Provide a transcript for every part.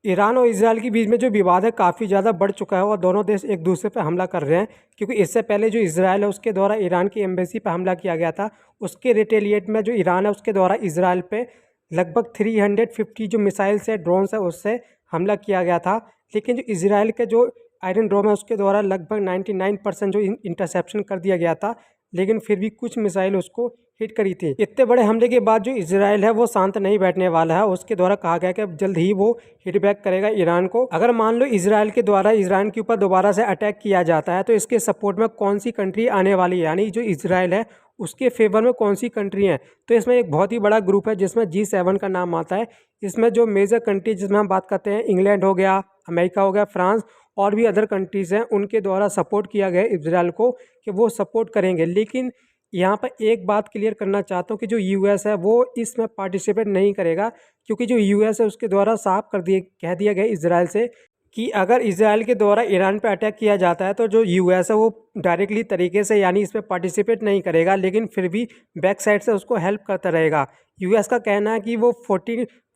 Iran और Israel के बीच में जो विवाद है काफ़ी ज़्यादा बढ़ चुका है और दोनों देश एक दूसरे पर हमला कर रहे हैं, क्योंकि इससे पहले जो इजराइल है उसके द्वारा ईरान की एम्बेसी पर हमला किया गया था। उसके रिटेलिएट में जो ईरान है उसके द्वारा इजराइल पे लगभग 350 जो मिसाइल्स है, ड्रोन्स है, उससे हमला किया गया था। लेकिन जो इजराइल के जो आयरन डोम है उसके द्वारा लगभग 99% जो इंटरसेप्शन कर दिया गया था, लेकिन फिर भी कुछ मिसाइल उसको हिट करी थी। इतने बड़े हमले के बाद जो इजराइल है वो शांत नहीं बैठने वाला है। उसके द्वारा कहा गया कि अब जल्द ही वो हिट बैक करेगा ईरान को। अगर मान लो इजराइल के द्वारा ईरान के ऊपर दोबारा से अटैक किया जाता है तो इसके सपोर्ट में कौन सी कंट्री आने वाली है, यानी जो इजराइल है उसके फेवर में कौन सी कंट्री है। तो इसमें एक बहुत ही बड़ा ग्रुप है जिसमें G7 का नाम आता है। इसमें जो मेजर कंट्री जिसमें हम बात करते हैं, इंग्लैंड हो गया, अमेरिका हो गया, फ्रांस और भी अदर कंट्रीज़ हैं, उनके द्वारा सपोर्ट किया गया इजराइल को कि वो सपोर्ट करेंगे। लेकिन यहाँ पर एक बात क्लियर करना चाहता हूँ कि जो यूएस है वो इसमें पार्टिसिपेट नहीं करेगा, क्योंकि जो यूएस है उसके द्वारा साफ कह दिया गया इजराइल से कि अगर इजराइल के द्वारा ईरान पर अटैक किया जाता है तो जो यूएस है वो डायरेक्टली तरीके से यानी इसमें पार्टिसिपेट नहीं करेगा, लेकिन फिर भी बैक साइड से उसको हेल्प करता रहेगा। यूएस का कहना है कि वो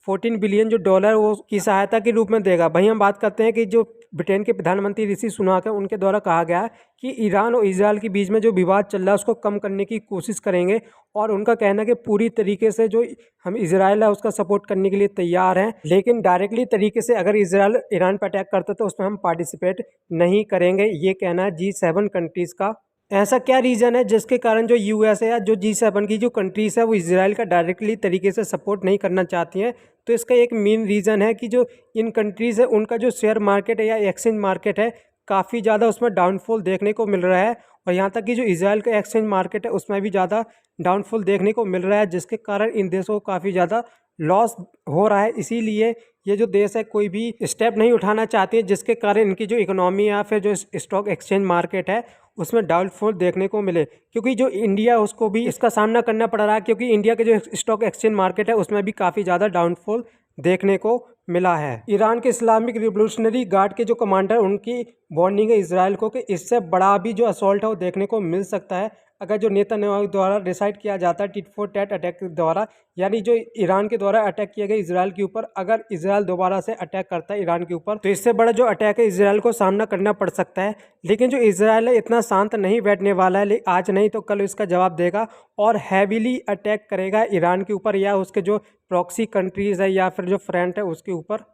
14 बिलियन जो डॉलर वो की सहायता के रूप में देगा। वहीं हम बात करते हैं कि जो ब्रिटेन के प्रधानमंत्री ऋषि सुनाक है उनके द्वारा कहा गया है कि ईरान और इजराइल के बीच में जो विवाद चल रहा है उसको कम करने की कोशिश करेंगे, और उनका कहना है कि पूरी तरीके से जो हम इजराइल है उसका सपोर्ट करने के लिए तैयार हैं, लेकिन डायरेक्टली तरीके से अगर इजराइल ईरान पर अटैक करता तो उसमें हम पार्टिसिपेट नहीं करेंगे। ये कहना है G7 कंट्रीज़ का। ऐसा क्या रीज़न है जिसके कारण जो यूएस है या जो G7 की जो कंट्रीज़ है वो इजराइल का डायरेक्टली तरीके से सपोर्ट नहीं करना चाहती हैं? तो इसका एक मेन रीज़न है कि जो इन कंट्रीज़ है उनका जो शेयर मार्केट है या एक्सचेंज मार्केट है काफ़ी ज़्यादा उसमें डाउनफॉल देखने को मिल रहा है, और यहाँ तक कि जो इजराइल का एक्सचेंज मार्केट है उसमें भी ज़्यादा डाउनफॉल देखने को मिल रहा है, जिसके कारण इन देशों को काफ़ी ज़्यादा लॉस हो रहा है। इसीलिए ये जो देश है कोई भी स्टेप नहीं उठाना चाहती है जिसके कारण इनकी जो इकोनॉमी या फिर जो स्टॉक एक्सचेंज मार्केट है उसमें डाउनफॉल देखने को मिले। क्योंकि जो इंडिया है उसको भी इसका सामना करना पड़ रहा है, क्योंकि इंडिया के जो स्टॉक एक्सचेंज मार्केट है उसमें भी काफ़ी ज़्यादा डाउनफॉल देखने को मिला है। ईरान के इस्लामिक रिवोल्यूशनरी गार्ड के जो कमांडर उनकी वार्निंग है इजराइल को कि इससे बड़ा भी जो असॉल्ट है वो देखने को मिल सकता है अगर जो नेतन्याहू द्वारा डिसाइड किया जाता है टिट फॉर टैट अटैक के द्वारा, यानी जो ईरान के द्वारा अटैक किया गया इजराइल के ऊपर, अगर इजराइल दोबारा से अटैक करता है ईरान के ऊपर तो इससे बड़ा जो अटैक है इजराइल को सामना करना पड़ सकता है। लेकिन जो इजराइल है इतना शांत नहीं बैठने वाला है, आज नहीं तो कल इसका जवाब देगा और हैवीली अटैक करेगा ईरान के ऊपर या उसके जो प्रॉक्सी कंट्रीज़ है या फिर जो फ्रंट है उसके ऊपर।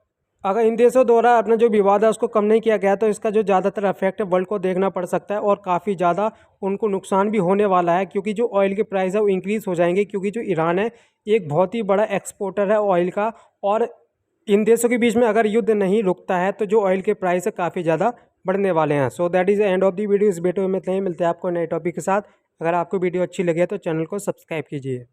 अगर इन देशों द्वारा अपना जो विवाद है उसको कम नहीं किया गया तो इसका जो ज़्यादातर इफेक्ट है वर्ल्ड को देखना पड़ सकता है और काफ़ी ज़्यादा उनको नुकसान भी होने वाला है, क्योंकि जो ऑयल के प्राइस है वो इंक्रीज़ हो जाएंगे, क्योंकि जो ईरान है एक बहुत ही बड़ा एक्सपोर्टर है ऑयल का, और इन देशों के बीच में अगर युद्ध नहीं रुकता है तो जो ऑयल के प्राइस है काफ़ी ज़्यादा बढ़ने वाले हैं। So that is the end of the video. इस वीडियो में मिलते हैं आपको नए टॉपिक के साथ। अगर आपको वीडियो अच्छी लगे तो चैनल को सब्सक्राइब कीजिए।